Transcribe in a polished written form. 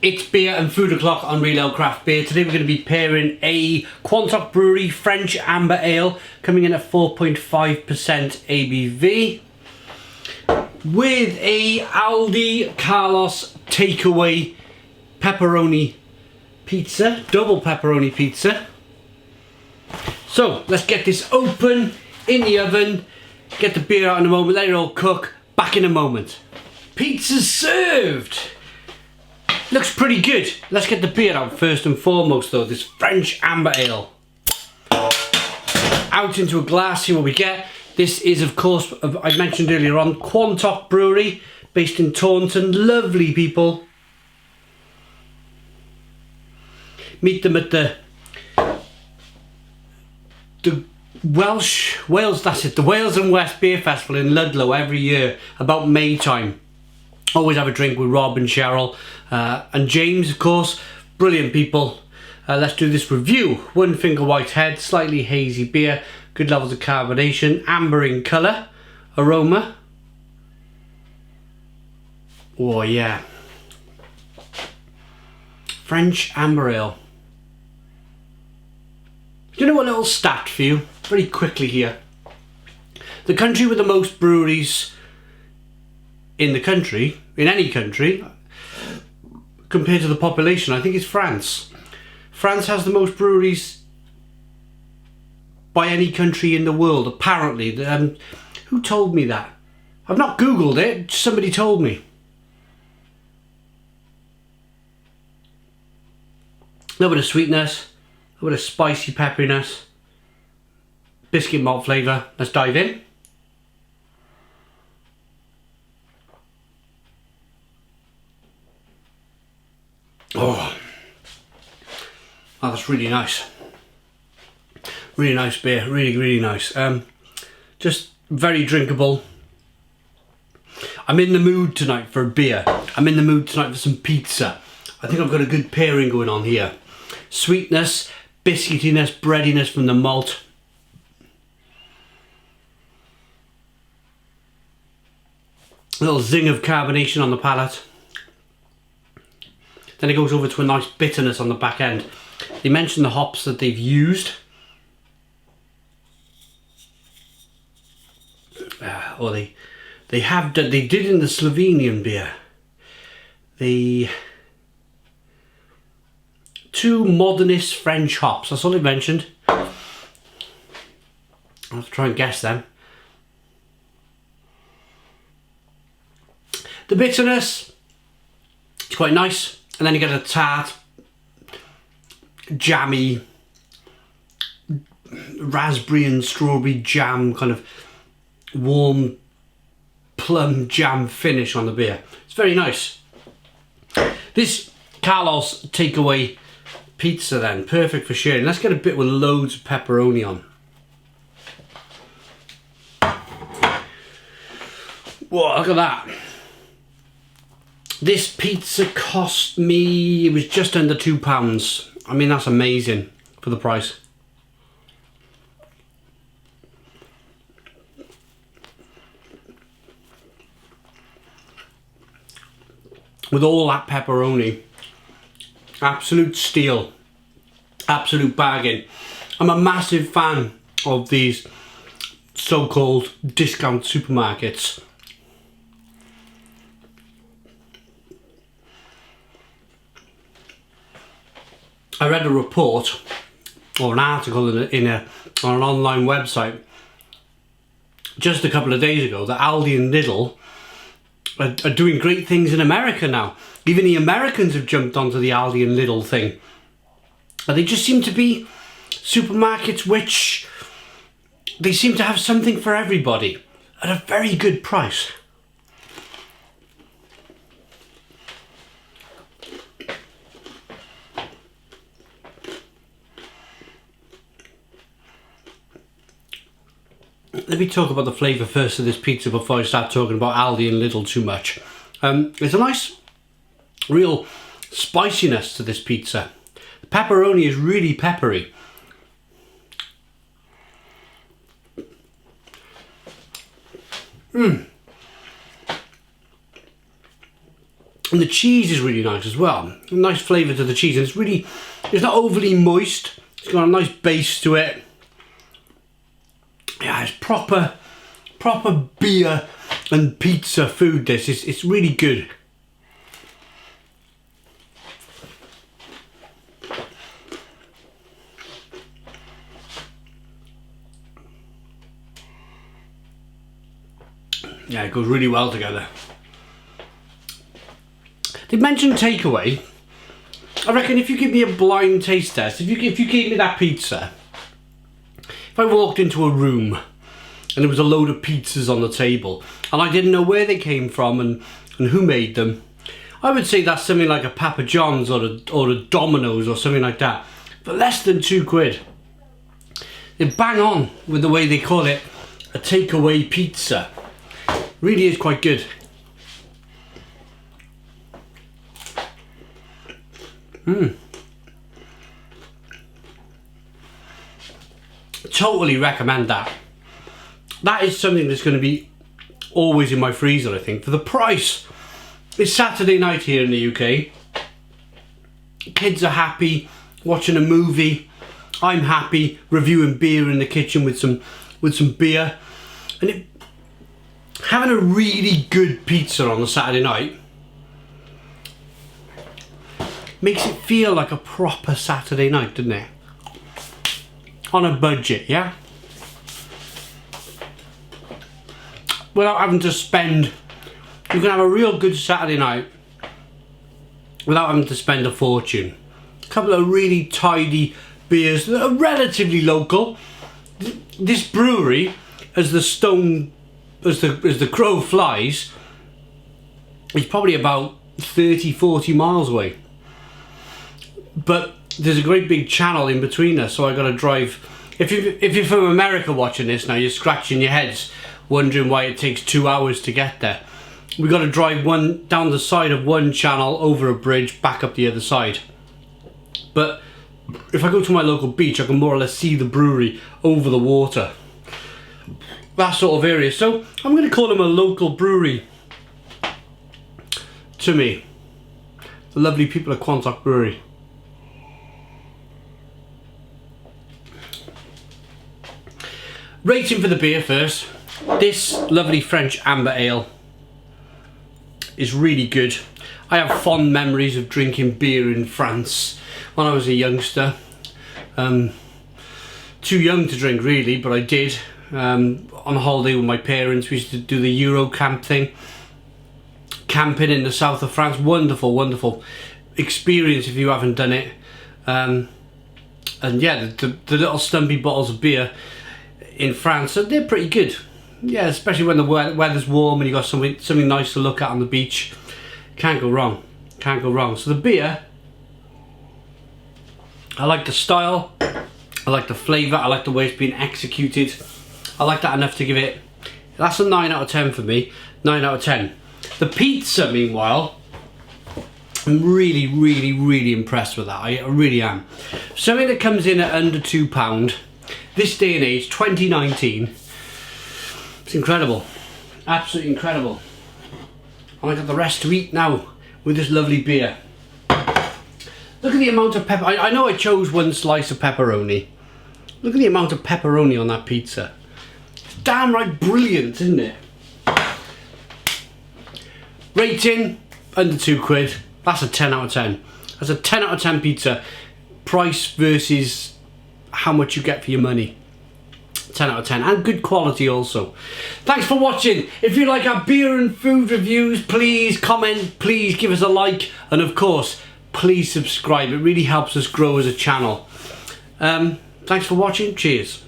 It's beer and food o'clock on Real Ale Craft Beer. Today we're going to be pairing a Quantock Brewery French Amber Ale coming in at 4.5% ABV with a Aldi Carlos takeaway pepperoni pizza, double pepperoni pizza. So let's get this open in the oven, get the beer out in a moment, let it all cook, back in a moment. Pizza's served! Looks pretty good. Let's get the beer out first and foremost though, this French Amber Ale. Out into a glass, see what we get. This is of course, I mentioned earlier on, Quantock Brewery, based in Taunton. Lovely people. Meet them at the the Wales and West Beer Festival in Ludlow every year, about May time. Always have a drink with Rob and Cheryl and James, of course. Brilliant people. Let's do this review. One finger white head, slightly hazy beer, good levels of carbonation, amber in colour, aroma. Oh yeah. French Amber Ale. Do you know a little stat for you? Very quickly here. The country with the most breweries in the country, in any country, compared to the population, I think it's France. France has the most breweries by any country in the world, apparently. Who told me that? I've not Googled it, somebody told me. A little bit of sweetness, a little bit of spicy pepperiness, biscuit malt flavour. Let's dive in. Oh, that's really nice. Really nice beer, really nice. Just very drinkable. I'm in the mood tonight for a beer. I'm in the mood tonight for some pizza. I think I've got a good pairing going on here. Sweetness, biscuitiness, breadiness from the malt. A little zing of carbonation on the palate. Then it goes over to a nice bitterness on the back end. They mentioned the hops that they've used. Or they did in the Slovenian beer. The two modernist French hops, that's all they mentioned. I'll have to try and guess them. The bitterness, it's quite nice. And then you get a tart, jammy, raspberry and strawberry jam, kind of warm plum jam finish on the beer. It's very nice. This Carlos takeaway pizza then, perfect for sharing. Let's get a bit with loads of pepperoni on. Whoa, look at that. This pizza cost me, it was just under £2. I mean, that's amazing for the price. With all that pepperoni, absolute steal, absolute bargain. I'm a massive fan of these so-called discount supermarkets. I read a report or an article on an online website just a couple of days ago that Aldi and Lidl are doing great things in America now. Even the Americans have jumped onto the Aldi and Lidl thing. And they just seem to be supermarkets which they seem to have something for everybody at a very good price. Let me talk about the flavour first of this pizza before I start talking about Aldi and Lidl too much. There's a nice, real spiciness to this pizza. The pepperoni is really peppery. And the cheese is really nice as well. A nice flavour to the cheese. And it's not overly moist. It's got a nice base to it. Yeah, it's proper beer and pizza food, this. It's really good. Yeah, it goes really well together. They mentioned takeaway. I reckon if you give me a blind taste test, if you gave me that pizza, if I walked into a room and there was a load of pizzas on the table and I didn't know where they came from and who made them, I would say that's something like a Papa John's or a Domino's or something like that, for less than £2. They bang on with the way they call it a takeaway pizza. Really is quite good. Totally recommend that. That is something that's going to be always in my freezer, I think, for the price. It's Saturday night here in the UK. Kids are happy watching a movie. I'm happy reviewing beer in the kitchen with some beer. And having a really good pizza on a Saturday night makes it feel like a proper Saturday night, doesn't it? On a budget, yeah? Without having to spend, you can have a real good Saturday night without having to spend a fortune. A couple of really tidy beers that are relatively local. This brewery, as the crow flies, is probably about 30-40 miles away. But there's a great big channel in between us, so I got to drive. If you're from America watching this now, you're scratching your heads wondering why it takes 2 hours to get there. We got to drive down the side of one channel, over a bridge, back up the other side. But if I go to my local beach, I can more or less see the brewery over the water. That sort of area. So I'm going to call them a local brewery to me. The lovely people at Quantock Brewery. Rating for the beer first. This lovely French amber ale is really good. I have fond memories of drinking beer in France when I was a youngster. Too young to drink really, but I did. On holiday with my parents, we used to do the Euro camp thing. Camping in the south of France. Wonderful, wonderful experience if you haven't done it. And yeah, the little stumpy bottles of beer in France, they're pretty good. Yeah, especially when the weather's warm and you got something nice to look at on the beach. Can't go wrong. Can't go wrong. So the beer, I like the style, I like the flavour, I like the way it's been executed. I like that enough to give it, that's a 9 out of 10 for me. 9 out of 10. The pizza, meanwhile, I'm really, really, really impressed with that. I really am. Something that comes in at under £2, this day and age, 2019, it's incredible. Absolutely incredible. And I got the rest to eat now with this lovely beer. Look at the amount of pepper. I know I chose one slice of pepperoni. Look at the amount of pepperoni on that pizza. It's damn right brilliant, isn't it? Rating, under £2. That's a 10 out of 10. That's a 10 out of 10 pizza. Price versus how much you get for your money. 10 out of 10, and good quality also. Thanks for watching. If you like our beer and food reviews, please comment, please give us a like, and of course, please subscribe. It really helps us grow as a channel. Thanks for watching. Cheers.